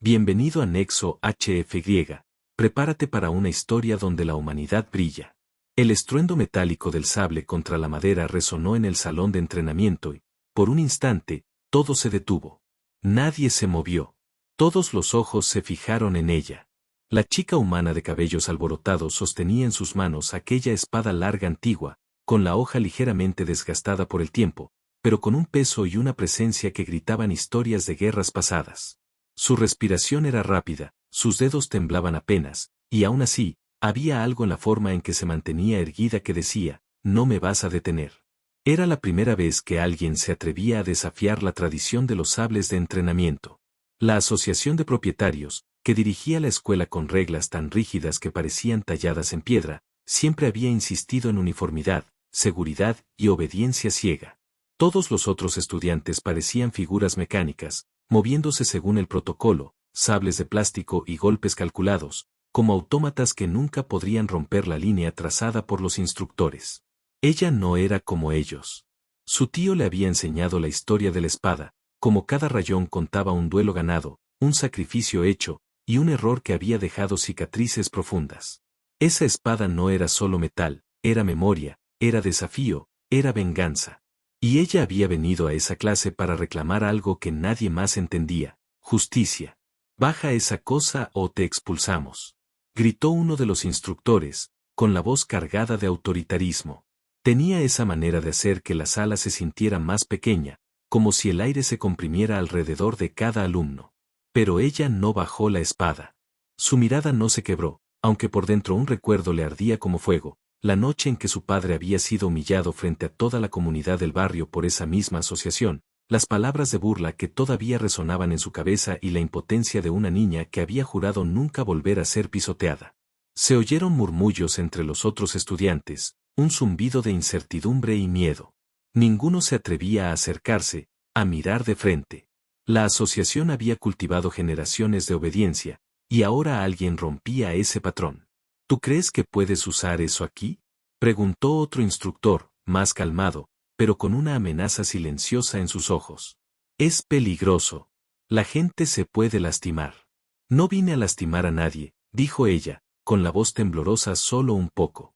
Bienvenido a Nexo HFY. Prepárate para una historia donde la humanidad brilla. El estruendo metálico del sable contra la madera resonó en el salón de entrenamiento y, por un instante, todo se detuvo. Nadie se movió. Todos los ojos se fijaron en ella. La chica humana de cabellos alborotados sostenía en sus manos aquella espada larga antigua, con la hoja ligeramente desgastada por el tiempo, pero con un peso y una presencia que gritaban historias de guerras pasadas. Su respiración era rápida, sus dedos temblaban apenas, y aún así, había algo en la forma en que se mantenía erguida que decía, no me vas a detener. Era la primera vez que alguien se atrevía a desafiar la tradición de los sables de entrenamiento. La asociación de propietarios, que dirigía la escuela con reglas tan rígidas que parecían talladas en piedra, siempre había insistido en uniformidad, seguridad y obediencia ciega. Todos los otros estudiantes parecían figuras mecánicas, moviéndose según el protocolo, sables de plástico y golpes calculados, como autómatas que nunca podrían romper la línea trazada por los instructores. Ella no era como ellos. Su tío le había enseñado la historia de la espada, como cada rayón contaba un duelo ganado, un sacrificio hecho, y un error que había dejado cicatrices profundas. Esa espada no era solo metal, era memoria, era desafío, era venganza. Y ella había venido a esa clase para reclamar algo que nadie más entendía, justicia. Baja esa cosa o te expulsamos. Gritó uno de los instructores, con la voz cargada de autoritarismo. Tenía esa manera de hacer que la sala se sintiera más pequeña, como si el aire se comprimiera alrededor de cada alumno. Pero ella no bajó la espada. Su mirada no se quebró, aunque por dentro un recuerdo le ardía como fuego. La noche en que su padre había sido humillado frente a toda la comunidad del barrio por esa misma asociación, las palabras de burla que todavía resonaban en su cabeza y la impotencia de una niña que había jurado nunca volver a ser pisoteada. Se oyeron murmullos entre los otros estudiantes, un zumbido de incertidumbre y miedo. Ninguno se atrevía a acercarse, a mirar de frente. La asociación había cultivado generaciones de obediencia, y ahora alguien rompía ese patrón. ¿Tú crees que puedes usar eso aquí? Preguntó otro instructor, más calmado, pero con una amenaza silenciosa en sus ojos. Es peligroso. La gente se puede lastimar. No vine a lastimar a nadie, dijo ella, con la voz temblorosa solo un poco.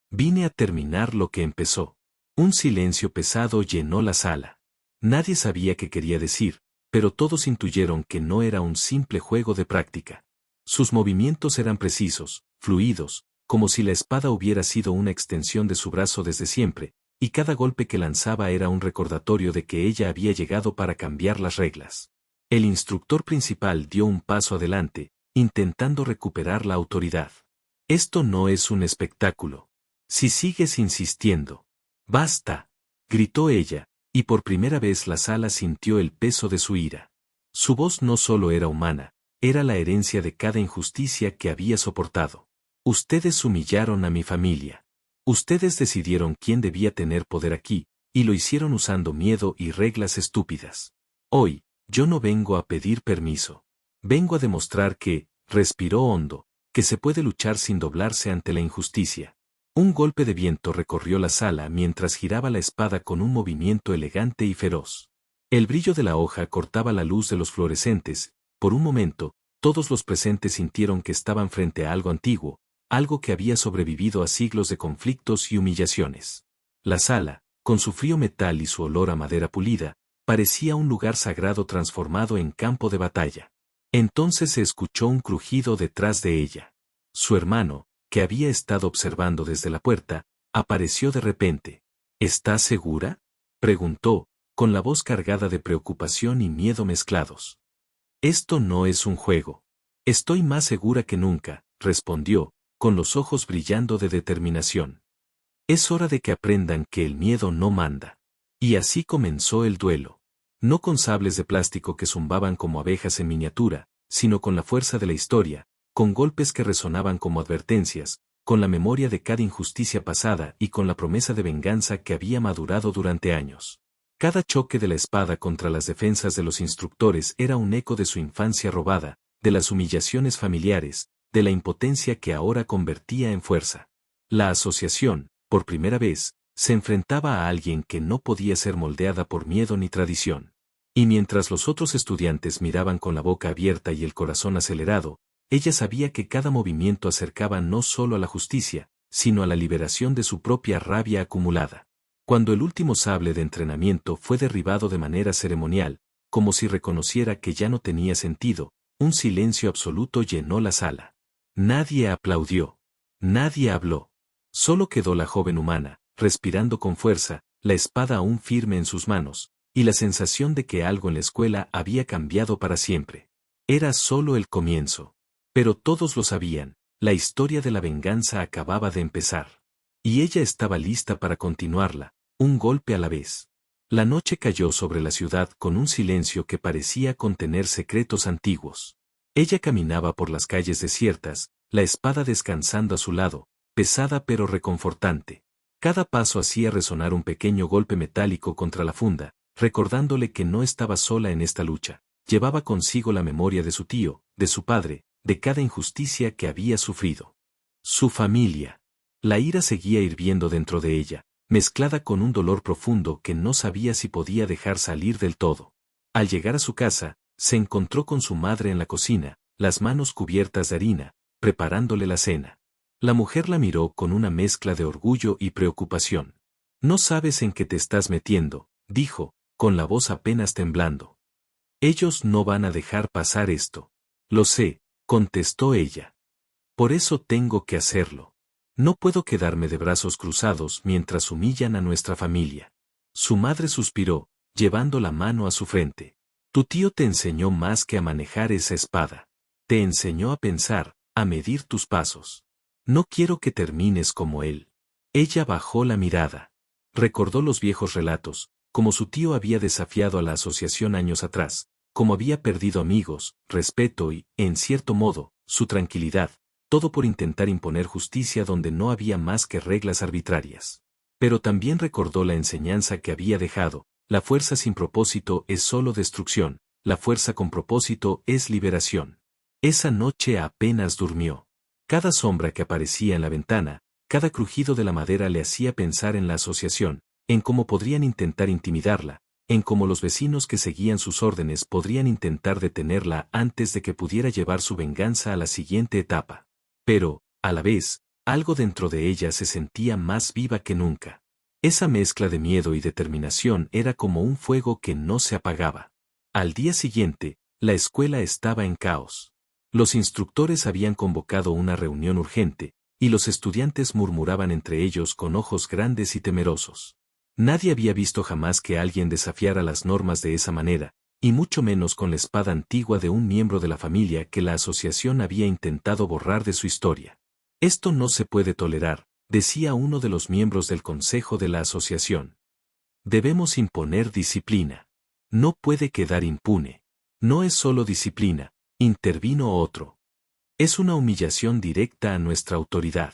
Vine a terminar lo que empezó. Un silencio pesado llenó la sala. Nadie sabía qué quería decir, pero todos intuyeron que no era un simple juego de práctica. Sus movimientos eran precisos, fluidos, como si la espada hubiera sido una extensión de su brazo desde siempre, y cada golpe que lanzaba era un recordatorio de que ella había llegado para cambiar las reglas. El instructor principal dio un paso adelante, intentando recuperar la autoridad. Esto no es un espectáculo. Si sigues insistiendo. ¡Basta!, gritó ella, y por primera vez la sala sintió el peso de su ira. Su voz no solo era humana, era la herencia de cada injusticia que había soportado. Ustedes humillaron a mi familia. Ustedes decidieron quién debía tener poder aquí, y lo hicieron usando miedo y reglas estúpidas. Hoy, yo no vengo a pedir permiso. Vengo a demostrar que, respiró hondo, que se puede luchar sin doblarse ante la injusticia. Un golpe de viento recorrió la sala mientras giraba la espada con un movimiento elegante y feroz. El brillo de la hoja cortaba la luz de los fluorescentes. Por un momento, todos los presentes sintieron que estaban frente a algo antiguo, algo que había sobrevivido a siglos de conflictos y humillaciones. La sala, con su frío metal y su olor a madera pulida, parecía un lugar sagrado transformado en campo de batalla. Entonces se escuchó un crujido detrás de ella. Su hermano, que había estado observando desde la puerta, apareció de repente. ¿Estás segura?, preguntó, con la voz cargada de preocupación y miedo mezclados. Esto no es un juego. Estoy más segura que nunca, respondió, con los ojos brillando de determinación. Es hora de que aprendan que el miedo no manda. Y así comenzó el duelo. No con sables de plástico que zumbaban como abejas en miniatura, sino con la fuerza de la historia, con golpes que resonaban como advertencias, con la memoria de cada injusticia pasada y con la promesa de venganza que había madurado durante años. Cada choque de la espada contra las defensas de los instructores era un eco de su infancia robada, de las humillaciones familiares, de la impotencia que ahora convertía en fuerza. La asociación, por primera vez, se enfrentaba a alguien que no podía ser moldeada por miedo ni tradición. Y mientras los otros estudiantes miraban con la boca abierta y el corazón acelerado, ella sabía que cada movimiento acercaba no solo a la justicia, sino a la liberación de su propia rabia acumulada. Cuando el último sable de entrenamiento fue derribado de manera ceremonial, como si reconociera que ya no tenía sentido, un silencio absoluto llenó la sala. Nadie aplaudió. Nadie habló. Solo quedó la joven humana, respirando con fuerza, la espada aún firme en sus manos, y la sensación de que algo en la escuela había cambiado para siempre. Era solo el comienzo. Pero todos lo sabían, la historia de la venganza acababa de empezar. Y ella estaba lista para continuarla, un golpe a la vez. La noche cayó sobre la ciudad con un silencio que parecía contener secretos antiguos. Ella caminaba por las calles desiertas, la espada descansando a su lado, pesada pero reconfortante. Cada paso hacía resonar un pequeño golpe metálico contra la funda, recordándole que no estaba sola en esta lucha. Llevaba consigo la memoria de su tío, de su padre, de cada injusticia que había sufrido. Su familia. La ira seguía hirviendo dentro de ella, mezclada con un dolor profundo que no sabía si podía dejar salir del todo. Al llegar a su casa, se encontró con su madre en la cocina, las manos cubiertas de harina, preparándole la cena. La mujer la miró con una mezcla de orgullo y preocupación. «No sabes en qué te estás metiendo», dijo, con la voz apenas temblando. «Ellos no van a dejar pasar esto». «Lo sé», contestó ella. «Por eso tengo que hacerlo. No puedo quedarme de brazos cruzados mientras humillan a nuestra familia». Su madre suspiró, llevando la mano a su frente. «Tu tío te enseñó más que a manejar esa espada. Te enseñó a pensar, a medir tus pasos. No quiero que termines como él». Ella bajó la mirada. Recordó los viejos relatos, como su tío había desafiado a la asociación años atrás, como había perdido amigos, respeto y, en cierto modo, su tranquilidad, todo por intentar imponer justicia donde no había más que reglas arbitrarias. Pero también recordó la enseñanza que había dejado: la fuerza sin propósito es solo destrucción, la fuerza con propósito es liberación. Esa noche apenas durmió. Cada sombra que aparecía en la ventana, cada crujido de la madera le hacía pensar en la asociación, en cómo podrían intentar intimidarla, en cómo los vecinos que seguían sus órdenes podrían intentar detenerla antes de que pudiera llevar su venganza a la siguiente etapa. Pero, a la vez, algo dentro de ella se sentía más viva que nunca. Esa mezcla de miedo y determinación era como un fuego que no se apagaba. Al día siguiente, la escuela estaba en caos. Los instructores habían convocado una reunión urgente, y los estudiantes murmuraban entre ellos con ojos grandes y temerosos. Nadie había visto jamás que alguien desafiara las normas de esa manera, y mucho menos con la espada antigua de un miembro de la familia que la asociación había intentado borrar de su historia. «Esto no se puede tolerar», decía uno de los miembros del consejo de la asociación. «Debemos imponer disciplina. No puede quedar impune». «No es solo disciplina», intervino otro. «Es una humillación directa a nuestra autoridad.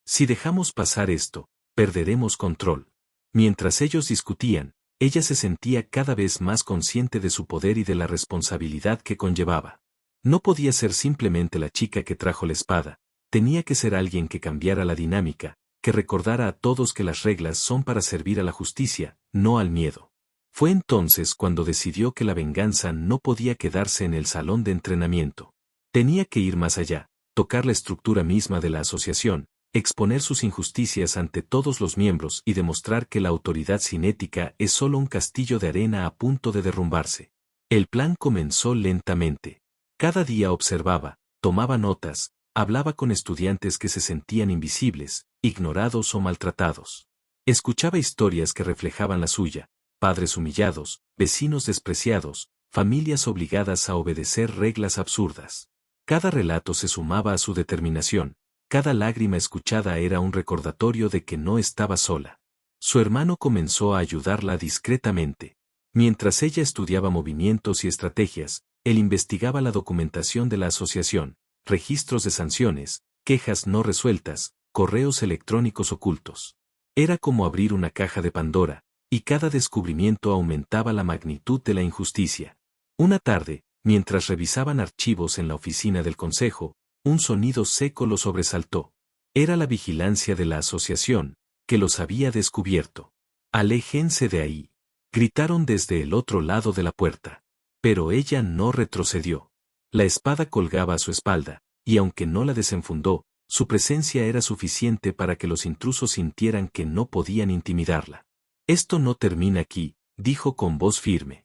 Si dejamos pasar esto, perderemos control». Mientras ellos discutían, ella se sentía cada vez más consciente de su poder y de la responsabilidad que conllevaba. No podía ser simplemente la chica que trajo la espada, tenía que ser alguien que cambiara la dinámica, que recordara a todos que las reglas son para servir a la justicia, no al miedo. Fue entonces cuando decidió que la venganza no podía quedarse en el salón de entrenamiento. Tenía que ir más allá, tocar la estructura misma de la asociación, exponer sus injusticias ante todos los miembros y demostrar que la autoridad cinética es solo un castillo de arena a punto de derrumbarse. El plan comenzó lentamente. Cada día observaba, tomaba notas, hablaba con estudiantes que se sentían invisibles, ignorados o maltratados. Escuchaba historias que reflejaban la suya: padres humillados, vecinos despreciados, familias obligadas a obedecer reglas absurdas. Cada relato se sumaba a su determinación. Cada lágrima escuchada era un recordatorio de que no estaba sola. Su hermano comenzó a ayudarla discretamente. Mientras ella estudiaba movimientos y estrategias, él investigaba la documentación de la asociación, registros de sanciones, quejas no resueltas, correos electrónicos ocultos. Era como abrir una caja de Pandora, y cada descubrimiento aumentaba la magnitud de la injusticia. Una tarde, mientras revisaban archivos en la oficina del consejo, un sonido seco los sobresaltó. Era la vigilancia de la asociación, que los había descubierto. «Aléjense de ahí». Gritaron desde el otro lado de la puerta. Pero ella no retrocedió. La espada colgaba a su espalda, y aunque no la desenfundó, su presencia era suficiente para que los intrusos sintieran que no podían intimidarla. Esto no termina aquí, dijo con voz firme.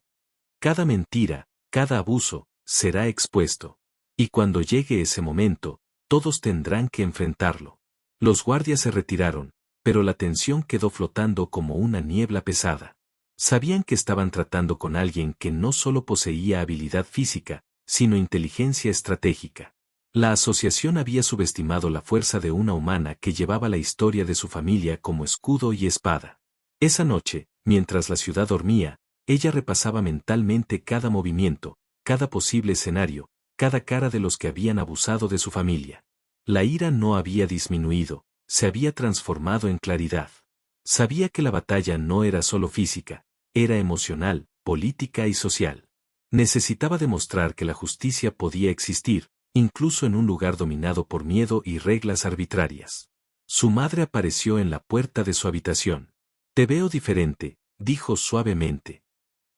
Cada mentira, cada abuso, será expuesto. Y cuando llegue ese momento, todos tendrán que enfrentarlo. Los guardias se retiraron, pero la tensión quedó flotando como una niebla pesada. Sabían que estaban tratando con alguien que no solo poseía habilidad física, sino inteligencia estratégica. La asociación había subestimado la fuerza de una humana que llevaba la historia de su familia como escudo y espada. Esa noche, mientras la ciudad dormía, ella repasaba mentalmente cada movimiento, cada posible escenario, cada cara de los que habían abusado de su familia. La ira no había disminuido, se había transformado en claridad. Sabía que la batalla no era solo física, era emocional, política y social. Necesitaba demostrar que la justicia podía existir, incluso en un lugar dominado por miedo y reglas arbitrarias. Su madre apareció en la puerta de su habitación. «Te veo diferente», dijo suavemente.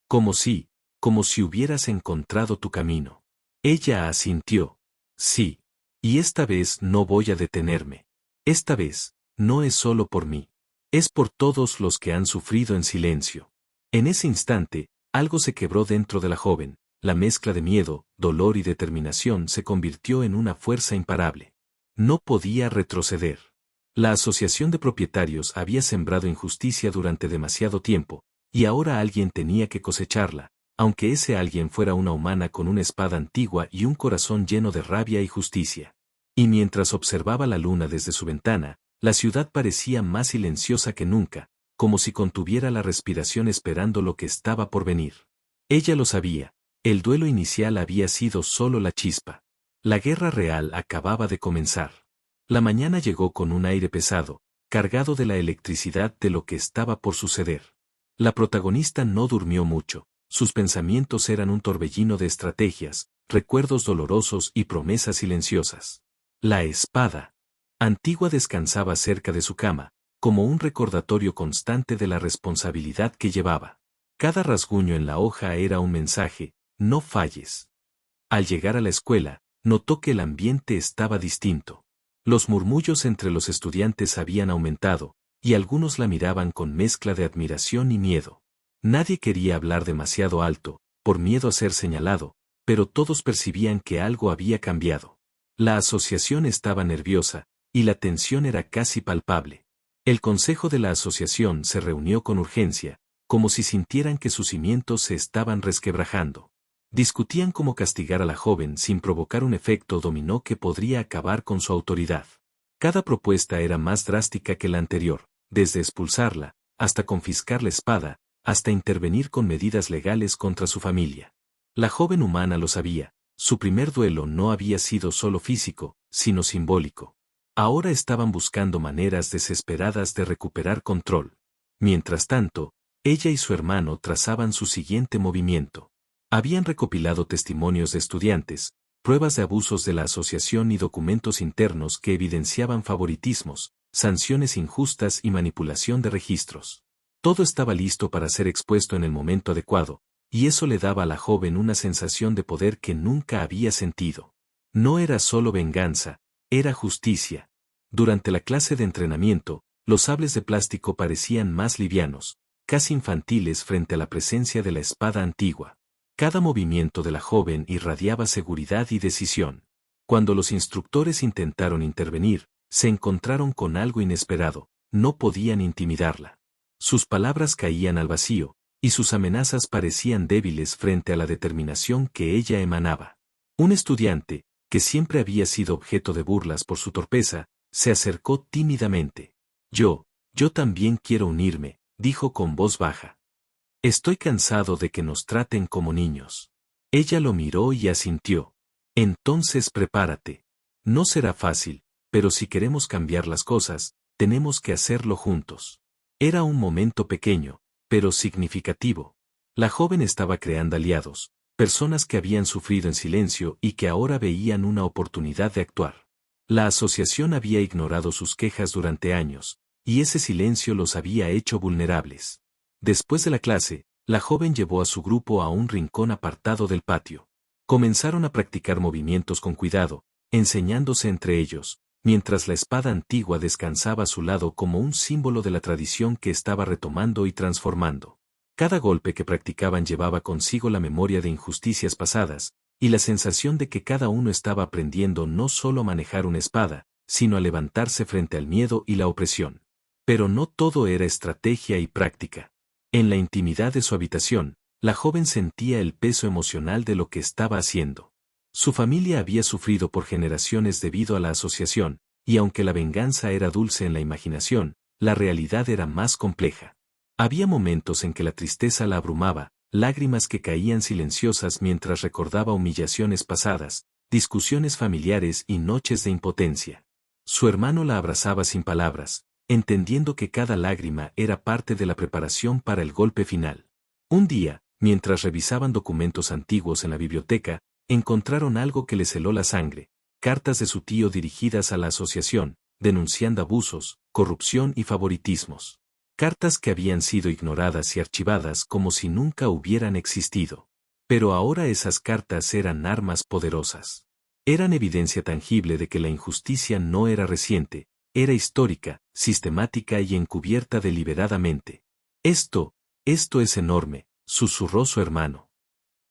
Como si hubieras encontrado tu camino. Ella asintió. Sí. Y esta vez no voy a detenerme. Esta vez, no es solo por mí. Es por todos los que han sufrido en silencio. En ese instante, algo se quebró dentro de la joven, la mezcla de miedo, dolor y determinación se convirtió en una fuerza imparable. No podía retroceder. La asociación de propietarios había sembrado injusticia durante demasiado tiempo, y ahora alguien tenía que cosecharla, aunque ese alguien fuera una humana con una espada antigua y un corazón lleno de rabia y justicia. Y mientras observaba la luna desde su ventana, la ciudad parecía más silenciosa que nunca, como si contuviera la respiración esperando lo que estaba por venir. Ella lo sabía, el duelo inicial había sido solo la chispa. La guerra real acababa de comenzar. La mañana llegó con un aire pesado, cargado de la electricidad de lo que estaba por suceder. La protagonista no durmió mucho, sus pensamientos eran un torbellino de estrategias, recuerdos dolorosos y promesas silenciosas. La espada antigua descansaba cerca de su cama, como un recordatorio constante de la responsabilidad que llevaba. Cada rasguño en la hoja era un mensaje, no falles. Al llegar a la escuela, notó que el ambiente estaba distinto. Los murmullos entre los estudiantes habían aumentado, y algunos la miraban con mezcla de admiración y miedo. Nadie quería hablar demasiado alto, por miedo a ser señalado, pero todos percibían que algo había cambiado. La asociación estaba nerviosa, y la tensión era casi palpable. El consejo de la asociación se reunió con urgencia, como si sintieran que sus cimientos se estaban resquebrajando. Discutían cómo castigar a la joven sin provocar un efecto dominó que podría acabar con su autoridad. Cada propuesta era más drástica que la anterior, desde expulsarla, hasta confiscar la espada, hasta intervenir con medidas legales contra su familia. La joven humana lo sabía, su primer duelo no había sido solo físico, sino simbólico. Ahora estaban buscando maneras desesperadas de recuperar control. Mientras tanto, ella y su hermano trazaban su siguiente movimiento. Habían recopilado testimonios de estudiantes, pruebas de abusos de la asociación y documentos internos que evidenciaban favoritismos, sanciones injustas y manipulación de registros. Todo estaba listo para ser expuesto en el momento adecuado, y eso le daba a la joven una sensación de poder que nunca había sentido. No era solo venganza, era justicia. Durante la clase de entrenamiento, los sables de plástico parecían más livianos, casi infantiles frente a la presencia de la espada antigua. Cada movimiento de la joven irradiaba seguridad y decisión. Cuando los instructores intentaron intervenir, se encontraron con algo inesperado, no podían intimidarla. Sus palabras caían al vacío, y sus amenazas parecían débiles frente a la determinación que ella emanaba. Un estudiante, que siempre había sido objeto de burlas por su torpeza, se acercó tímidamente. Yo también quiero unirme, dijo con voz baja. Estoy cansado de que nos traten como niños. Ella lo miró y asintió. Entonces prepárate. No será fácil, pero si queremos cambiar las cosas, tenemos que hacerlo juntos. Era un momento pequeño, pero significativo. La joven estaba creando aliados, personas que habían sufrido en silencio y que ahora veían una oportunidad de actuar. La asociación había ignorado sus quejas durante años, y ese silencio los había hecho vulnerables. Después de la clase, La joven llevó a su grupo a un rincón apartado del patio. Comenzaron a practicar movimientos con cuidado, enseñándose entre ellos, mientras la espada antigua descansaba a su lado como un símbolo de la tradición que estaba retomando y transformando. Cada golpe que practicaban llevaba consigo la memoria de injusticias pasadas, y la sensación de que cada uno estaba aprendiendo no solo a manejar una espada, sino a levantarse frente al miedo y la opresión. Pero no todo era estrategia y práctica. En la intimidad de su habitación, la joven sentía el peso emocional de lo que estaba haciendo. Su familia había sufrido por generaciones debido a la asociación, y aunque la venganza era dulce en la imaginación, la realidad era más compleja. Había momentos en que la tristeza la abrumaba, lágrimas que caían silenciosas mientras recordaba humillaciones pasadas, discusiones familiares y noches de impotencia. Su hermano la abrazaba sin palabras, entendiendo que cada lágrima era parte de la preparación para el golpe final. Un día, mientras revisaban documentos antiguos en la biblioteca, encontraron algo que les heló la sangre, cartas de su tío dirigidas a la asociación, denunciando abusos, corrupción y favoritismos. Cartas que habían sido ignoradas y archivadas como si nunca hubieran existido. Pero ahora esas cartas eran armas poderosas. Eran evidencia tangible de que la injusticia no era reciente, era histórica, sistemática y encubierta deliberadamente. Esto es enorme, susurró su hermano.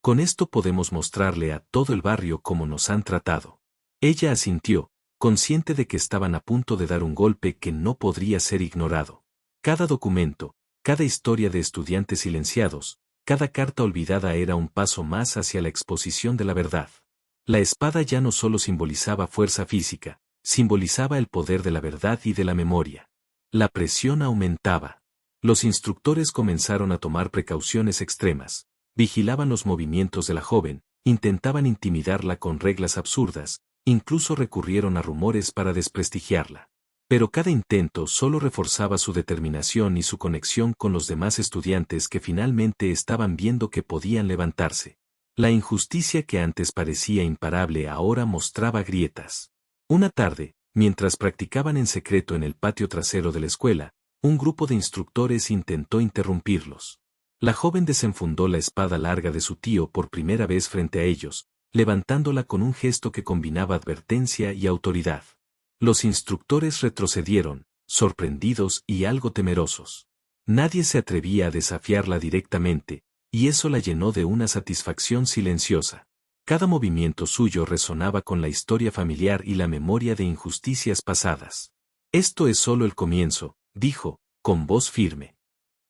Con esto podemos mostrarle a todo el barrio cómo nos han tratado. Ella asintió, consciente de que estaban a punto de dar un golpe que no podría ser ignorado. Cada documento, cada historia de estudiantes silenciados, cada carta olvidada era un paso más hacia la exposición de la verdad. La espada ya no solo simbolizaba fuerza física, simbolizaba el poder de la verdad y de la memoria. La presión aumentaba. Los instructores comenzaron a tomar precauciones extremas, vigilaban los movimientos de la joven, intentaban intimidarla con reglas absurdas, incluso recurrieron a rumores para desprestigiarla. Pero cada intento solo reforzaba su determinación y su conexión con los demás estudiantes que finalmente estaban viendo que podían levantarse. La injusticia que antes parecía imparable ahora mostraba grietas. Una tarde, mientras practicaban en secreto en el patio trasero de la escuela, un grupo de instructores intentó interrumpirlos. La joven desenfundó la espada larga de su tío por primera vez frente a ellos, levantándola con un gesto que combinaba advertencia y autoridad. Los instructores retrocedieron, sorprendidos y algo temerosos. Nadie se atrevía a desafiarla directamente, y eso la llenó de una satisfacción silenciosa. Cada movimiento suyo resonaba con la historia familiar y la memoria de injusticias pasadas. Esto es solo el comienzo, dijo, con voz firme.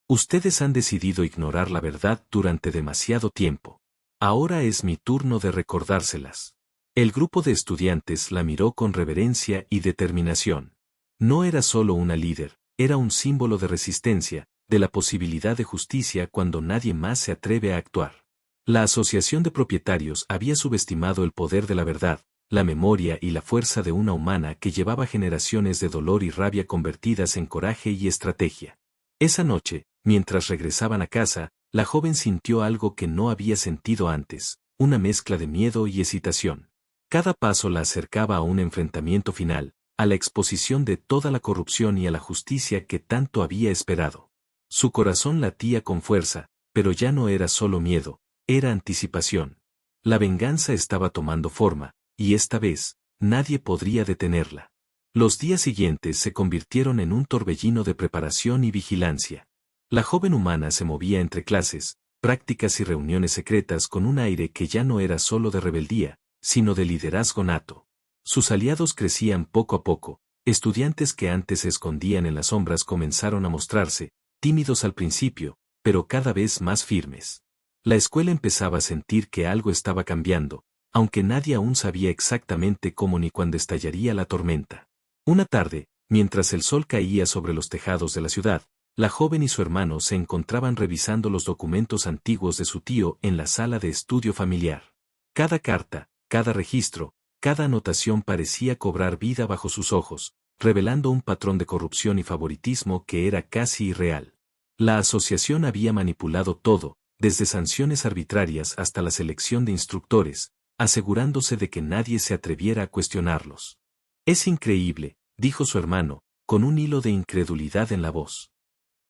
Ustedes han decidido ignorar la verdad durante demasiado tiempo. Ahora es mi turno de recordárselas. El grupo de estudiantes la miró con reverencia y determinación. No era solo una líder, era un símbolo de resistencia, de la posibilidad de justicia cuando nadie más se atreve a actuar. La asociación de propietarios había subestimado el poder de la verdad, la memoria y la fuerza de una humana que llevaba generaciones de dolor y rabia convertidas en coraje y estrategia. Esa noche, mientras regresaban a casa, la joven sintió algo que no había sentido antes, una mezcla de miedo y excitación. Cada paso la acercaba a un enfrentamiento final, a la exposición de toda la corrupción y a la justicia que tanto había esperado. Su corazón latía con fuerza, pero ya no era solo miedo, era anticipación. La venganza estaba tomando forma, y esta vez, nadie podría detenerla. Los días siguientes se convirtieron en un torbellino de preparación y vigilancia. La joven humana se movía entre clases, prácticas y reuniones secretas con un aire que ya no era solo de rebeldía, sino de liderazgo nato. Sus aliados crecían poco a poco, estudiantes que antes se escondían en las sombras comenzaron a mostrarse, tímidos al principio, pero cada vez más firmes. La escuela empezaba a sentir que algo estaba cambiando, aunque nadie aún sabía exactamente cómo ni cuándo estallaría la tormenta. Una tarde, mientras el sol caía sobre los tejados de la ciudad, la joven y su hermano se encontraban revisando los documentos antiguos de su tío en la sala de estudio familiar. Cada carta, cada registro, cada anotación parecía cobrar vida bajo sus ojos, revelando un patrón de corrupción y favoritismo que era casi irreal. La asociación había manipulado todo, desde sanciones arbitrarias hasta la selección de instructores, asegurándose de que nadie se atreviera a cuestionarlos. Es increíble, dijo su hermano, con un hilo de incredulidad en la voz.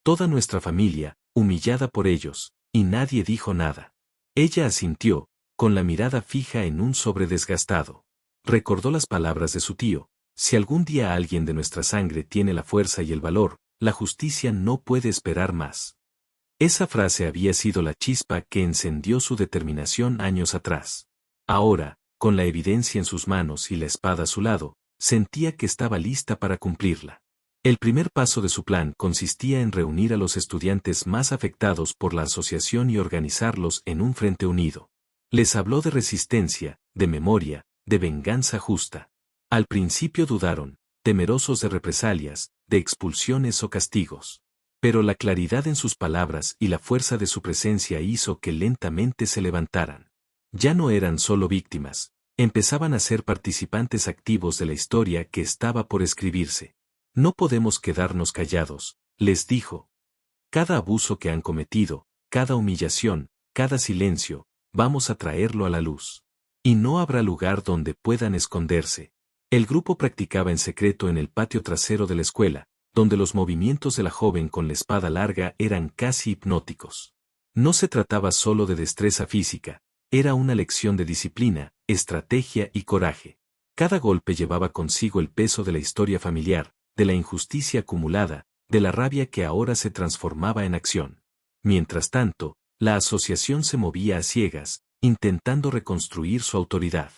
Toda nuestra familia, humillada por ellos, y nadie dijo nada. Ella asintió, con la mirada fija en un sobre desgastado. Recordó las palabras de su tío: si algún día alguien de nuestra sangre tiene la fuerza y el valor, la justicia no puede esperar más. Esa frase había sido la chispa que encendió su determinación años atrás. Ahora, con la evidencia en sus manos y la espada a su lado, sentía que estaba lista para cumplirla. El primer paso de su plan consistía en reunir a los estudiantes más afectados por la asociación y organizarlos en un frente unido. Les habló de resistencia, de memoria, de venganza justa. Al principio dudaron, temerosos de represalias, de expulsiones o castigos. Pero la claridad en sus palabras y la fuerza de su presencia hizo que lentamente se levantaran. Ya no eran solo víctimas, empezaban a ser participantes activos de la historia que estaba por escribirse. No podemos quedarnos callados, les dijo. Cada abuso que han cometido, cada humillación, cada silencio, vamos a traerlo a la luz. Y no habrá lugar donde puedan esconderse. El grupo practicaba en secreto en el patio trasero de la escuela, donde los movimientos de la joven con la espada larga eran casi hipnóticos. No se trataba solo de destreza física, era una lección de disciplina, estrategia y coraje. Cada golpe llevaba consigo el peso de la historia familiar, de la injusticia acumulada, de la rabia que ahora se transformaba en acción. Mientras tanto, la asociación se movía a ciegas, intentando reconstruir su autoridad.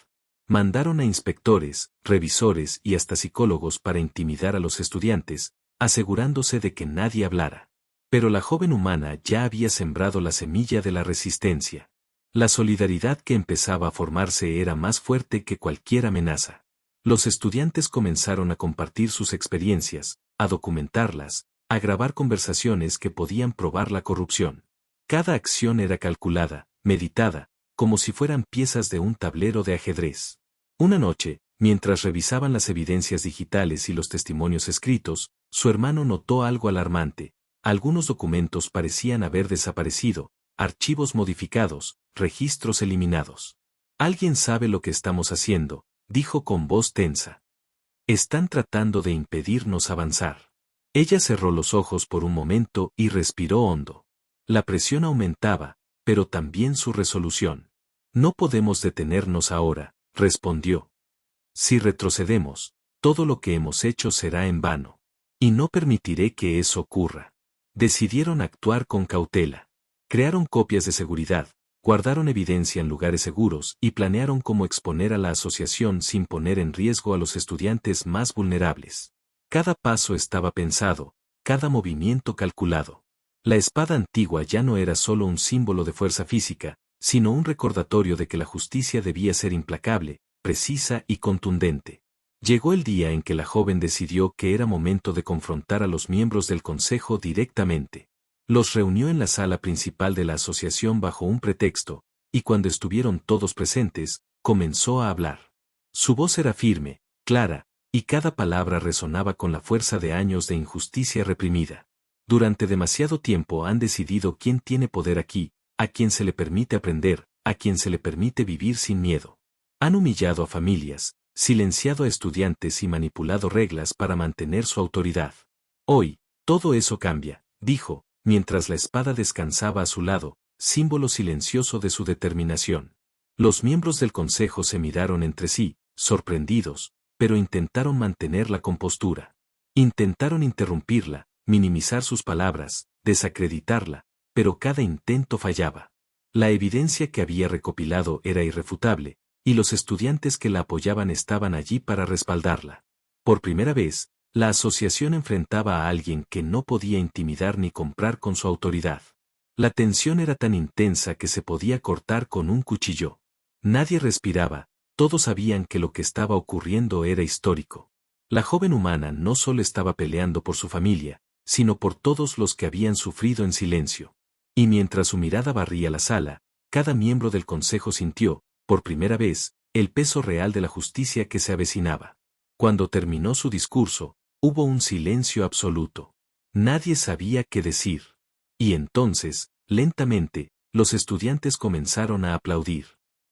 Mandaron a inspectores, revisores y hasta psicólogos para intimidar a los estudiantes, asegurándose de que nadie hablara. Pero la joven humana ya había sembrado la semilla de la resistencia. La solidaridad que empezaba a formarse era más fuerte que cualquier amenaza. Los estudiantes comenzaron a compartir sus experiencias, a documentarlas, a grabar conversaciones que podían probar la corrupción. Cada acción era calculada, meditada, como si fueran piezas de un tablero de ajedrez. Una noche, mientras revisaban las evidencias digitales y los testimonios escritos, su hermano notó algo alarmante. Algunos documentos parecían haber desaparecido, archivos modificados, registros eliminados. «Alguien sabe lo que estamos haciendo», dijo con voz tensa. «Están tratando de impedirnos avanzar». Ella cerró los ojos por un momento y respiró hondo. La presión aumentaba, pero también su resolución. «No podemos detenernos ahora», respondió. «Si retrocedemos, todo lo que hemos hecho será en vano. Y no permitiré que eso ocurra». Decidieron actuar con cautela. Crearon copias de seguridad, guardaron evidencia en lugares seguros y planearon cómo exponer a la asociación sin poner en riesgo a los estudiantes más vulnerables. Cada paso estaba pensado, cada movimiento calculado. La espada antigua ya no era solo un símbolo de fuerza física, sino un recordatorio de que la justicia debía ser implacable, precisa y contundente. Llegó el día en que la joven decidió que era momento de confrontar a los miembros del consejo directamente. Los reunió en la sala principal de la asociación bajo un pretexto, y cuando estuvieron todos presentes, comenzó a hablar. Su voz era firme, clara, y cada palabra resonaba con la fuerza de años de injusticia reprimida. Durante demasiado tiempo han decidido quién tiene poder aquí, a quién se le permite aprender, a quién se le permite vivir sin miedo. Han humillado a familias, silenciado a estudiantes y manipulado reglas para mantener su autoridad. Hoy, todo eso cambia, dijo, mientras la espada descansaba a su lado, símbolo silencioso de su determinación. Los miembros del consejo se miraron entre sí, sorprendidos, pero intentaron mantener la compostura. Intentaron interrumpirla, minimizar sus palabras, desacreditarla, pero cada intento fallaba. La evidencia que había recopilado era irrefutable, y los estudiantes que la apoyaban estaban allí para respaldarla. Por primera vez, la asociación enfrentaba a alguien que no podía intimidar ni comprar con su autoridad. La tensión era tan intensa que se podía cortar con un cuchillo. Nadie respiraba, todos sabían que lo que estaba ocurriendo era histórico. La joven humana no solo estaba peleando por su familia, sino por todos los que habían sufrido en silencio. Y mientras su mirada barría la sala, cada miembro del consejo sintió, por primera vez, el peso real de la justicia que se avecinaba. Cuando terminó su discurso, hubo un silencio absoluto. Nadie sabía qué decir. Y entonces, lentamente, los estudiantes comenzaron a aplaudir.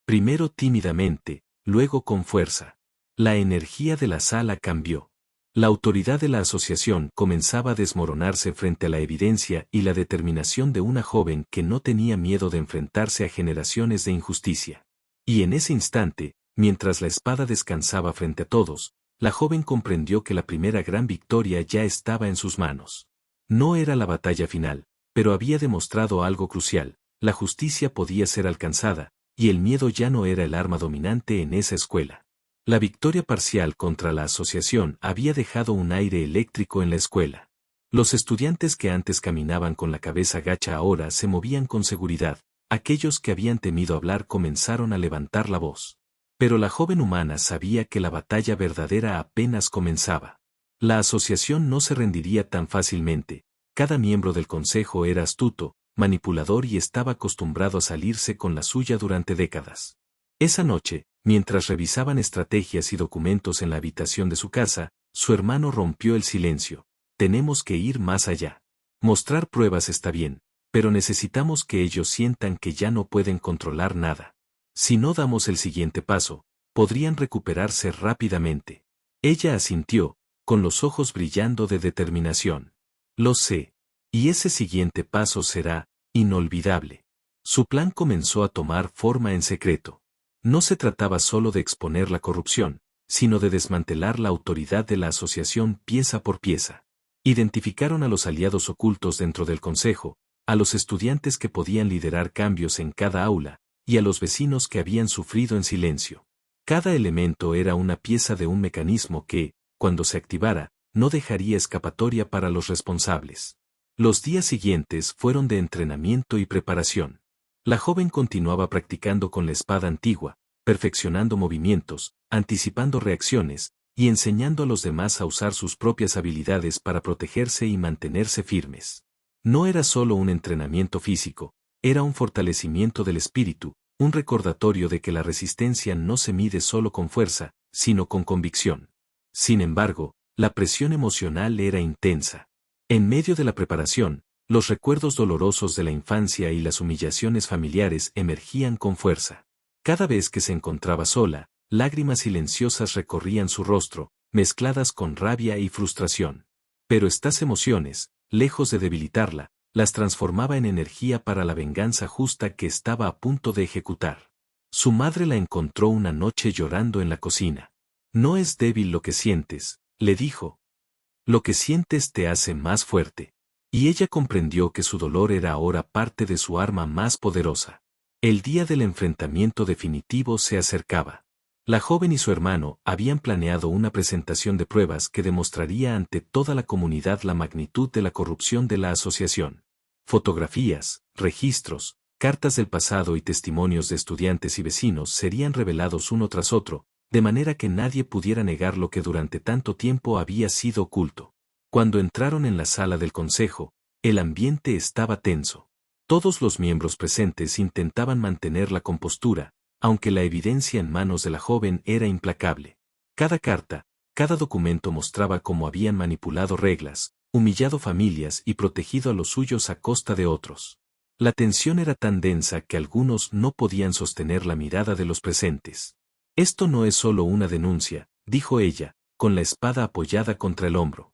Primero tímidamente, luego con fuerza. La energía de la sala cambió. La autoridad de la asociación comenzaba a desmoronarse frente a la evidencia y la determinación de una joven que no tenía miedo de enfrentarse a generaciones de injusticia. Y en ese instante, mientras la espada descansaba frente a todos, la joven comprendió que la primera gran victoria ya estaba en sus manos. No era la batalla final, pero había demostrado algo crucial: la justicia podía ser alcanzada, y el miedo ya no era el arma dominante en esa escuela. La victoria parcial contra la asociación había dejado un aire eléctrico en la escuela. Los estudiantes que antes caminaban con la cabeza gacha ahora se movían con seguridad. Aquellos que habían temido hablar comenzaron a levantar la voz. Pero la joven humana sabía que la batalla verdadera apenas comenzaba. La asociación no se rendiría tan fácilmente. Cada miembro del consejo era astuto, manipulador y estaba acostumbrado a salirse con la suya durante décadas. Esa noche, mientras revisaban estrategias y documentos en la habitación de su casa, su hermano rompió el silencio. Tenemos que ir más allá. Mostrar pruebas está bien, pero necesitamos que ellos sientan que ya no pueden controlar nada. Si no damos el siguiente paso, podrían recuperarse rápidamente. Ella asintió, con los ojos brillando de determinación. Lo sé. Y ese siguiente paso será inolvidable. Su plan comenzó a tomar forma en secreto. No se trataba solo de exponer la corrupción, sino de desmantelar la autoridad de la asociación pieza por pieza. Identificaron a los aliados ocultos dentro del consejo, a los estudiantes que podían liderar cambios en cada aula, y a los vecinos que habían sufrido en silencio. Cada elemento era una pieza de un mecanismo que, cuando se activara, no dejaría escapatoria para los responsables. Los días siguientes fueron de entrenamiento y preparación. La joven continuaba practicando con la espada antigua, perfeccionando movimientos, anticipando reacciones, y enseñando a los demás a usar sus propias habilidades para protegerse y mantenerse firmes. No era solo un entrenamiento físico, era un fortalecimiento del espíritu, un recordatorio de que la resistencia no se mide solo con fuerza, sino con convicción. Sin embargo, la presión emocional era intensa. En medio de la preparación, los recuerdos dolorosos de la infancia y las humillaciones familiares emergían con fuerza. Cada vez que se encontraba sola, lágrimas silenciosas recorrían su rostro, mezcladas con rabia y frustración. Pero estas emociones, lejos de debilitarla, las transformaba en energía para la venganza justa que estaba a punto de ejecutar. Su madre la encontró una noche llorando en la cocina. No es débil lo que sientes, le dijo. Lo que sientes te hace más fuerte. Y ella comprendió que su dolor era ahora parte de su arma más poderosa. El día del enfrentamiento definitivo se acercaba. La joven y su hermano habían planeado una presentación de pruebas que demostraría ante toda la comunidad la magnitud de la corrupción de la asociación. Fotografías, registros, cartas del pasado y testimonios de estudiantes y vecinos serían revelados uno tras otro, de manera que nadie pudiera negar lo que durante tanto tiempo había sido oculto. Cuando entraron en la sala del consejo, el ambiente estaba tenso. Todos los miembros presentes intentaban mantener la compostura, aunque la evidencia en manos de la joven era implacable. Cada carta, cada documento mostraba cómo habían manipulado reglas, humillado familias y protegido a los suyos a costa de otros. La tensión era tan densa que algunos no podían sostener la mirada de los presentes. Esto no es solo una denuncia, dijo ella, con la espada apoyada contra el hombro.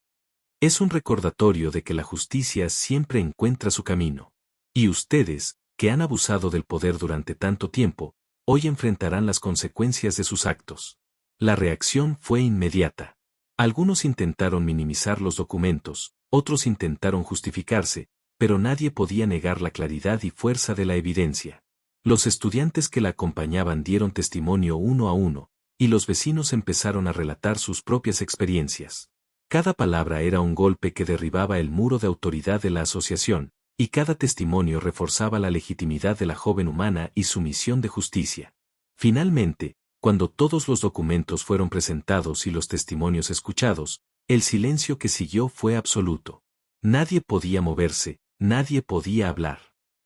Es un recordatorio de que la justicia siempre encuentra su camino. Y ustedes, que han abusado del poder durante tanto tiempo, hoy enfrentarán las consecuencias de sus actos. La reacción fue inmediata. Algunos intentaron minimizar los documentos, otros intentaron justificarse, pero nadie podía negar la claridad y fuerza de la evidencia. Los estudiantes que la acompañaban dieron testimonio uno a uno, y los vecinos empezaron a relatar sus propias experiencias. Cada palabra era un golpe que derribaba el muro de autoridad de la asociación, y cada testimonio reforzaba la legitimidad de la joven humana y su misión de justicia. Finalmente, cuando todos los documentos fueron presentados y los testimonios escuchados, el silencio que siguió fue absoluto. Nadie podía moverse, nadie podía hablar.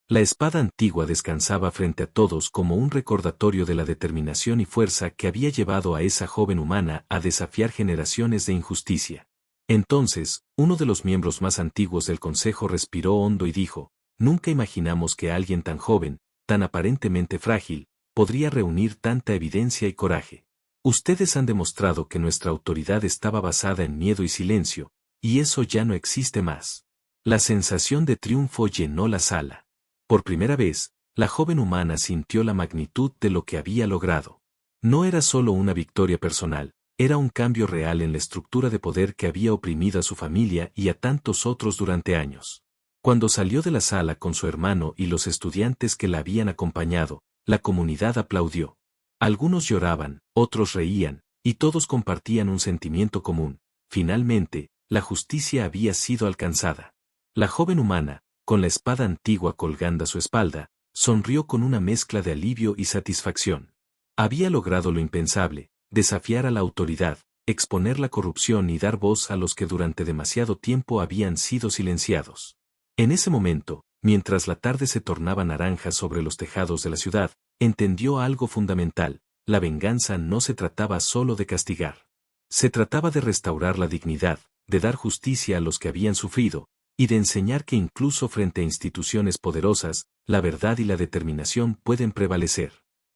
La espada antigua descansaba frente a todos como un recordatorio de la determinación y fuerza que había llevado a esa joven humana a desafiar generaciones de injusticia. Entonces, uno de los miembros más antiguos del consejo respiró hondo y dijo: «Nunca imaginamos que alguien tan joven, tan aparentemente frágil, podría reunir tanta evidencia y coraje. Ustedes han demostrado que nuestra autoridad estaba basada en miedo y silencio, y eso ya no existe más. La sensación de triunfo llenó la sala. Por primera vez, la joven humana sintió la magnitud de lo que había logrado. No era solo una victoria personal, era un cambio real en la estructura de poder que había oprimido a su familia y a tantos otros durante años. Cuando salió de la sala con su hermano y los estudiantes que la habían acompañado, la comunidad aplaudió. Algunos lloraban, otros reían, y todos compartían un sentimiento común. Finalmente, la justicia había sido alcanzada. La joven humana, con la espada antigua colgando a su espalda, sonrió con una mezcla de alivio y satisfacción. Había logrado lo impensable, desafiar a la autoridad, exponer la corrupción y dar voz a los que durante demasiado tiempo habían sido silenciados. En ese momento, mientras la tarde se tornaba naranja sobre los tejados de la ciudad, entendió algo fundamental: la venganza no se trataba solo de castigar. Se trataba de restaurar la dignidad, de dar justicia a los que habían sufrido, y de enseñar que incluso frente a instituciones poderosas, la verdad y la determinación pueden prevalecer.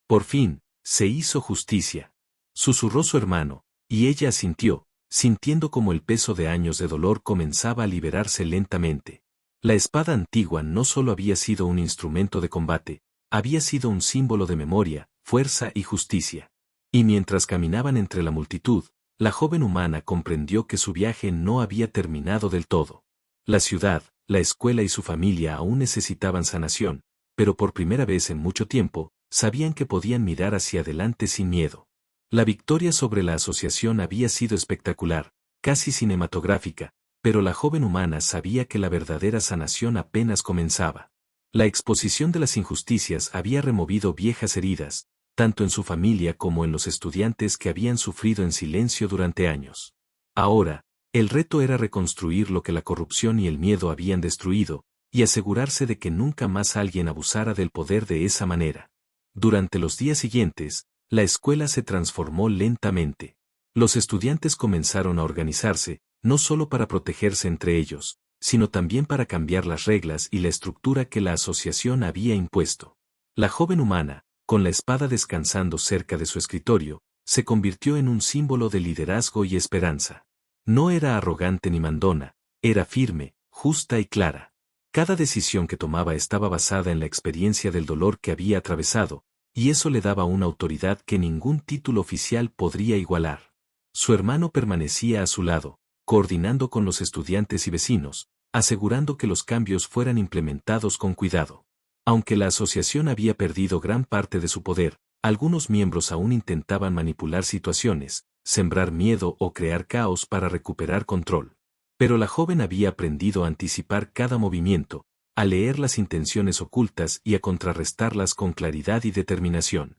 Por fin, se hizo justicia. Susurró su hermano, y ella asintió, sintiendo como el peso de años de dolor comenzaba a liberarse lentamente. La espada antigua no solo había sido un instrumento de combate, había sido un símbolo de memoria, fuerza y justicia. Y mientras caminaban entre la multitud, la joven humana comprendió que su viaje no había terminado del todo. La ciudad, la escuela y su familia aún necesitaban sanación, pero por primera vez en mucho tiempo, sabían que podían mirar hacia adelante sin miedo. La victoria sobre la asociación había sido espectacular, casi cinematográfica, pero la joven humana sabía que la verdadera sanación apenas comenzaba. La exposición de las injusticias había removido viejas heridas, tanto en su familia como en los estudiantes que habían sufrido en silencio durante años. Ahora, el reto era reconstruir lo que la corrupción y el miedo habían destruido, y asegurarse de que nunca más alguien abusara del poder de esa manera. Durante los días siguientes, la escuela se transformó lentamente. Los estudiantes comenzaron a organizarse, no solo para protegerse entre ellos, sino también para cambiar las reglas y la estructura que la asociación había impuesto. La joven humana, con la espada descansando cerca de su escritorio, se convirtió en un símbolo de liderazgo y esperanza. No era arrogante ni mandona, era firme, justa y clara. Cada decisión que tomaba estaba basada en la experiencia del dolor que había atravesado, y eso le daba una autoridad que ningún título oficial podría igualar. Su hermano permanecía a su lado, coordinando con los estudiantes y vecinos, asegurando que los cambios fueran implementados con cuidado. Aunque la asociación había perdido gran parte de su poder, algunos miembros aún intentaban manipular situaciones, sembrar miedo o crear caos para recuperar control. Pero la joven había aprendido a anticipar cada movimiento, a leer las intenciones ocultas y a contrarrestarlas con claridad y determinación.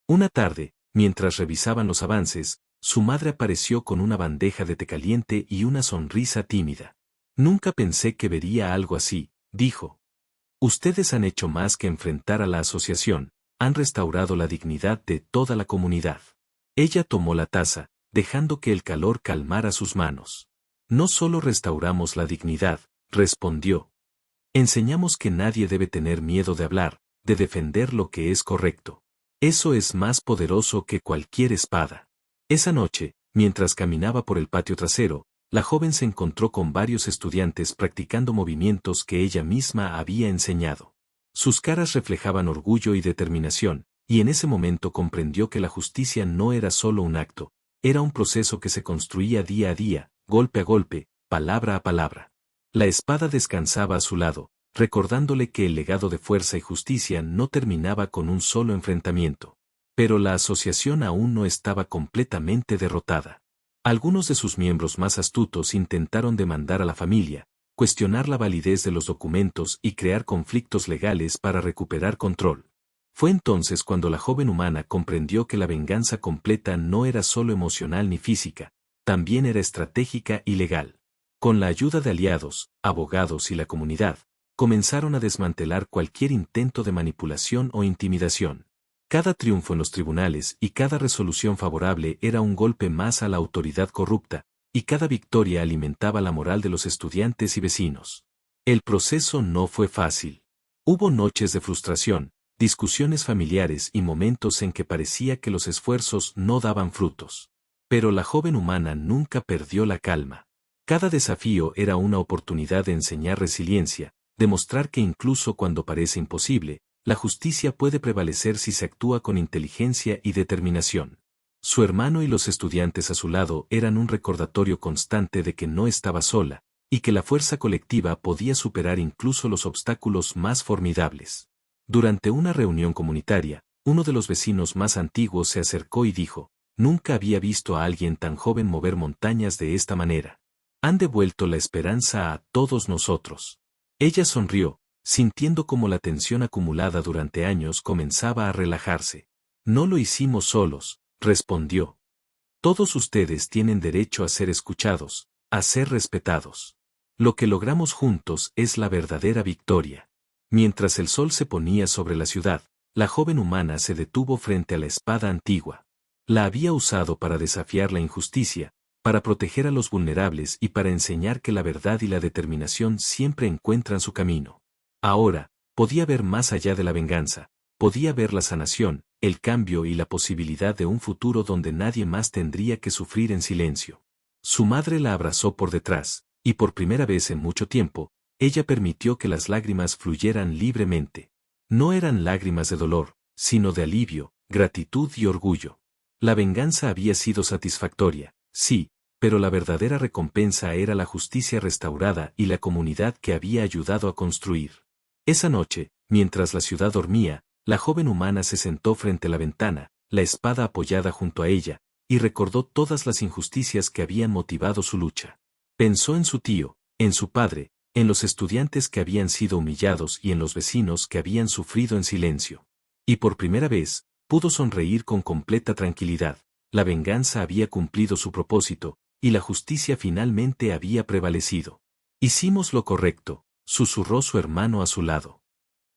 Una tarde, mientras revisaban los avances, su madre apareció con una bandeja de té caliente y una sonrisa tímida. «Nunca pensé que vería algo así», dijo. «Ustedes han hecho más que enfrentar a la asociación, han restaurado la dignidad de toda la comunidad». Ella tomó la taza, dejando que el calor calmara sus manos. «No solo restauramos la dignidad», respondió. «Enseñamos que nadie debe tener miedo de hablar, de defender lo que es correcto. Eso es más poderoso que cualquier espada». Esa noche, mientras caminaba por el patio trasero, la joven se encontró con varios estudiantes practicando movimientos que ella misma había enseñado. Sus caras reflejaban orgullo y determinación, y en ese momento comprendió que la justicia no era solo un acto, era un proceso que se construía día a día, golpe a golpe, palabra a palabra. La espada descansaba a su lado, recordándole que el legado de fuerza y justicia no terminaba con un solo enfrentamiento. Pero la asociación aún no estaba completamente derrotada. Algunos de sus miembros más astutos intentaron demandar a la familia, cuestionar la validez de los documentos y crear conflictos legales para recuperar control. Fue entonces cuando la joven humana comprendió que la venganza completa no era solo emocional ni física, también era estratégica y legal. Con la ayuda de aliados, abogados y la comunidad, comenzaron a desmantelar cualquier intento de manipulación o intimidación. Cada triunfo en los tribunales y cada resolución favorable era un golpe más a la autoridad corrupta, y cada victoria alimentaba la moral de los estudiantes y vecinos. El proceso no fue fácil. Hubo noches de frustración, discusiones familiares y momentos en que parecía que los esfuerzos no daban frutos. Pero la joven humana nunca perdió la calma. Cada desafío era una oportunidad de enseñar resiliencia, demostrar que incluso cuando parece imposible, la justicia puede prevalecer si se actúa con inteligencia y determinación. Su hermano y los estudiantes a su lado eran un recordatorio constante de que no estaba sola, y que la fuerza colectiva podía superar incluso los obstáculos más formidables. Durante una reunión comunitaria, uno de los vecinos más antiguos se acercó y dijo: «Nunca había visto a alguien tan joven mover montañas de esta manera. Han devuelto la esperanza a todos nosotros». Ella sonrió, sintiendo como la tensión acumulada durante años comenzaba a relajarse. «No lo hicimos solos», respondió. «Todos ustedes tienen derecho a ser escuchados, a ser respetados. Lo que logramos juntos es la verdadera victoria». Mientras el sol se ponía sobre la ciudad, la joven humana se detuvo frente a la espada antigua. La había usado para desafiar la injusticia, para proteger a los vulnerables y para enseñar que la verdad y la determinación siempre encuentran su camino. Ahora, podía ver más allá de la venganza, podía ver la sanación, el cambio y la posibilidad de un futuro donde nadie más tendría que sufrir en silencio. Su madre la abrazó por detrás, y por primera vez en mucho tiempo, ella permitió que las lágrimas fluyeran libremente. No eran lágrimas de dolor, sino de alivio, gratitud y orgullo. La venganza había sido satisfactoria, sí, pero la verdadera recompensa era la justicia restaurada y la comunidad que había ayudado a construir. Esa noche, mientras la ciudad dormía, la joven humana se sentó frente a la ventana, la espada apoyada junto a ella, y recordó todas las injusticias que habían motivado su lucha. Pensó en su tío, en su padre, en los estudiantes que habían sido humillados y en los vecinos que habían sufrido en silencio. Y por primera vez, pudo sonreír con completa tranquilidad. La venganza había cumplido su propósito, y la justicia finalmente había prevalecido. «Hicimos lo correcto», susurró su hermano a su lado.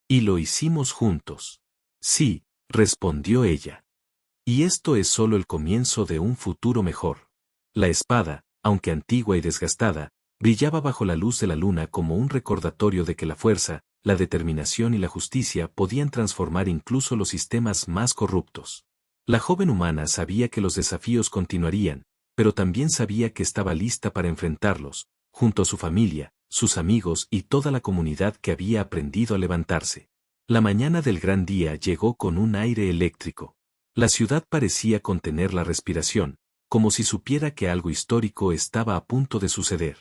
«Y lo hicimos juntos». «Sí», respondió ella. «Y esto es solo el comienzo de un futuro mejor». La espada, aunque antigua y desgastada, brillaba bajo la luz de la luna como un recordatorio de que la fuerza, la determinación y la justicia podían transformar incluso los sistemas más corruptos. La joven humana sabía que los desafíos continuarían, pero también sabía que estaba lista para enfrentarlos, junto a su familia, sus amigos y toda la comunidad que había aprendido a levantarse. La mañana del gran día llegó con un aire eléctrico. La ciudad parecía contener la respiración, como si supiera que algo histórico estaba a punto de suceder.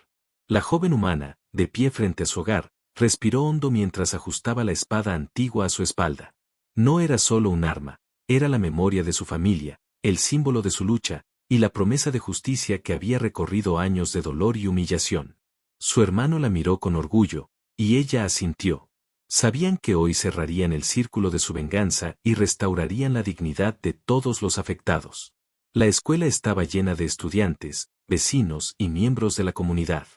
La joven humana, de pie frente a su hogar, respiró hondo mientras ajustaba la espada antigua a su espalda. No era solo un arma, era la memoria de su familia, el símbolo de su lucha, y la promesa de justicia que había recorrido años de dolor y humillación. Su hermano la miró con orgullo, y ella asintió. Sabían que hoy cerrarían el círculo de su venganza y restaurarían la dignidad de todos los afectados. La escuela estaba llena de estudiantes, vecinos y miembros de la comunidad.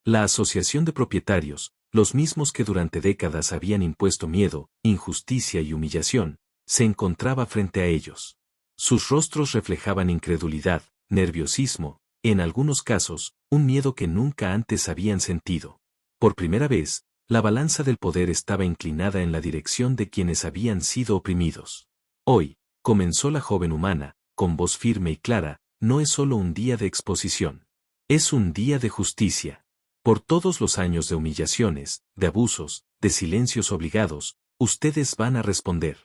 La asociación de propietarios, los mismos que durante décadas habían impuesto miedo, injusticia y humillación, se encontraba frente a ellos. Sus rostros reflejaban incredulidad, nerviosismo, en algunos casos, un miedo que nunca antes habían sentido. Por primera vez, la balanza del poder estaba inclinada en la dirección de quienes habían sido oprimidos. Hoy, comenzó la joven humana, con voz firme y clara, no es solo un día de exposición. Es un día de justicia. Por todos los años de humillaciones, de abusos, de silencios obligados, ustedes van a responder.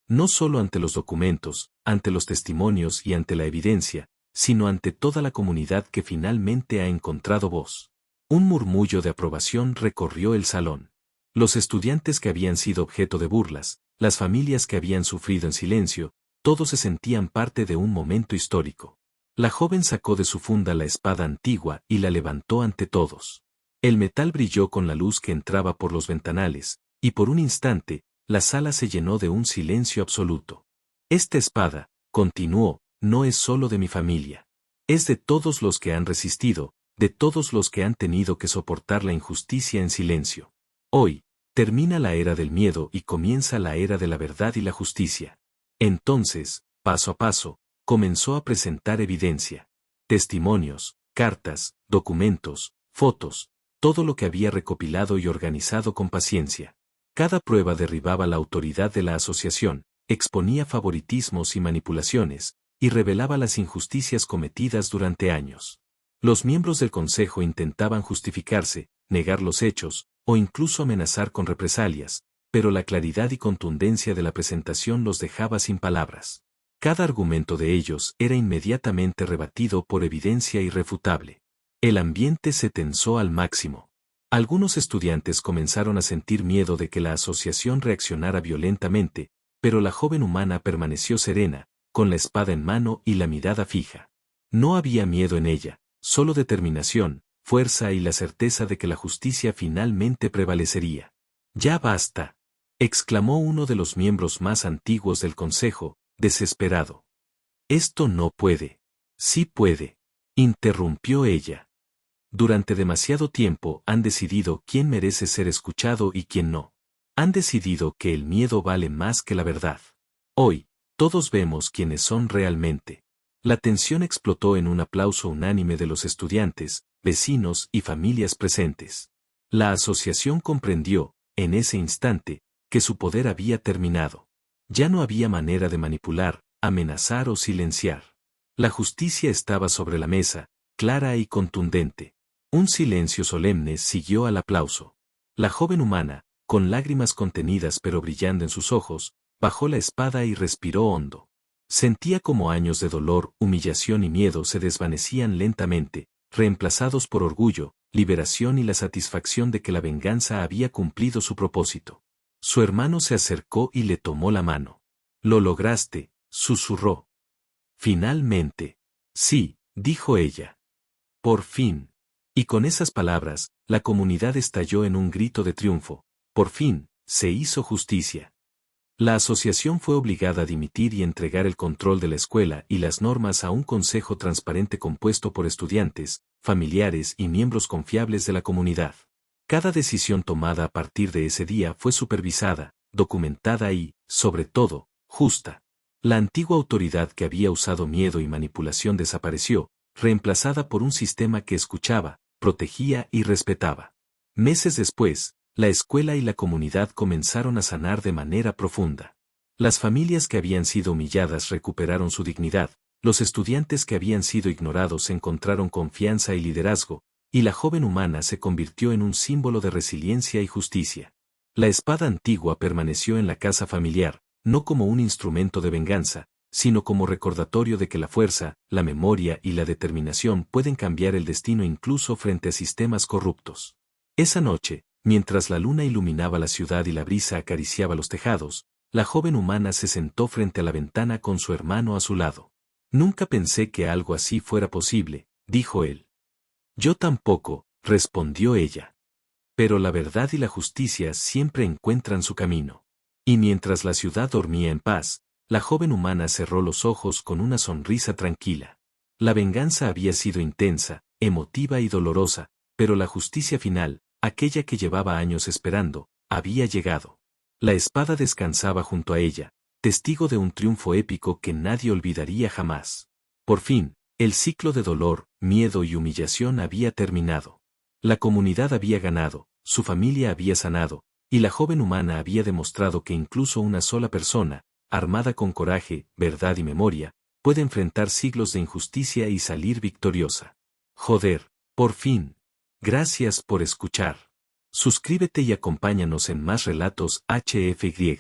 No solo ante los documentos, ante los testimonios y ante la evidencia, sino ante toda la comunidad que finalmente ha encontrado voz. Un murmullo de aprobación recorrió el salón. Los estudiantes que habían sido objeto de burlas, las familias que habían sufrido en silencio, todos se sentían parte de un momento histórico. La joven sacó de su funda la espada antigua y la levantó ante todos. El metal brilló con la luz que entraba por los ventanales, y por un instante, la sala se llenó de un silencio absoluto. Esta espada, continuó, no es solo de mi familia. Es de todos los que han resistido, de todos los que han tenido que soportar la injusticia en silencio. Hoy, termina la era del miedo y comienza la era de la verdad y la justicia. Entonces, paso a paso, comenzó a presentar evidencia. Testimonios, cartas, documentos, fotos, todo lo que había recopilado y organizado con paciencia. Cada prueba derribaba la autoridad de la asociación, exponía favoritismos y manipulaciones, y revelaba las injusticias cometidas durante años. Los miembros del consejo intentaban justificarse, negar los hechos, o incluso amenazar con represalias, pero la claridad y contundencia de la presentación los dejaba sin palabras. Cada argumento de ellos era inmediatamente rebatido por evidencia irrefutable. El ambiente se tensó al máximo. Algunos estudiantes comenzaron a sentir miedo de que la asociación reaccionara violentamente, pero la joven humana permaneció serena, con la espada en mano y la mirada fija. No había miedo en ella, solo determinación, fuerza y la certeza de que la justicia finalmente prevalecería. «Ya basta», exclamó uno de los miembros más antiguos del consejo, desesperado. «Esto no puede». «Sí puede», interrumpió ella. «Durante demasiado tiempo han decidido quién merece ser escuchado y quién no. Han decidido que el miedo vale más que la verdad. Hoy, todos vemos quiénes son realmente». La tensión explotó en un aplauso unánime de los estudiantes, vecinos y familias presentes. La asociación comprendió, en ese instante, que su poder había terminado. Ya no había manera de manipular, amenazar o silenciar. La justicia estaba sobre la mesa, clara y contundente. Un silencio solemne siguió al aplauso. La joven humana, con lágrimas contenidas pero brillando en sus ojos, bajó la espada y respiró hondo. Sentía como años de dolor, humillación y miedo se desvanecían lentamente, reemplazados por orgullo, liberación y la satisfacción de que la venganza había cumplido su propósito. Su hermano se acercó y le tomó la mano. «Lo lograste», susurró. «Finalmente». «Sí», dijo ella. «Por fin». Y con esas palabras, la comunidad estalló en un grito de triunfo. Por fin, se hizo justicia. La asociación fue obligada a dimitir y entregar el control de la escuela y las normas a un consejo transparente compuesto por estudiantes, familiares y miembros confiables de la comunidad. Cada decisión tomada a partir de ese día fue supervisada, documentada y, sobre todo, justa. La antigua autoridad que había usado miedo y manipulación desapareció, reemplazada por un sistema que escuchaba, protegía y respetaba. Meses después, la escuela y la comunidad comenzaron a sanar de manera profunda. Las familias que habían sido humilladas recuperaron su dignidad, los estudiantes que habían sido ignorados encontraron confianza y liderazgo, y la joven humana se convirtió en un símbolo de resiliencia y justicia. La espada antigua permaneció en la casa familiar, no como un instrumento de venganza, sino como recordatorio de que la fuerza, la memoria y la determinación pueden cambiar el destino incluso frente a sistemas corruptos. Esa noche, mientras la luna iluminaba la ciudad y la brisa acariciaba los tejados, la joven humana se sentó frente a la ventana con su hermano a su lado. «Nunca pensé que algo así fuera posible», dijo él. «Yo tampoco», respondió ella. «Pero la verdad y la justicia siempre encuentran su camino». Y mientras la ciudad dormía en paz, la joven humana cerró los ojos con una sonrisa tranquila. La venganza había sido intensa, emotiva y dolorosa, pero la justicia final, aquella que llevaba años esperando, había llegado. La espada descansaba junto a ella, testigo de un triunfo épico que nadie olvidaría jamás. Por fin, el ciclo de dolor, miedo y humillación había terminado. La comunidad había ganado, su familia había sanado, y la joven humana había demostrado que incluso una sola persona, armada con coraje, verdad y memoria, puede enfrentar siglos de injusticia y salir victoriosa. Joder, por fin. Gracias por escuchar. Suscríbete y acompáñanos en más relatos HFY.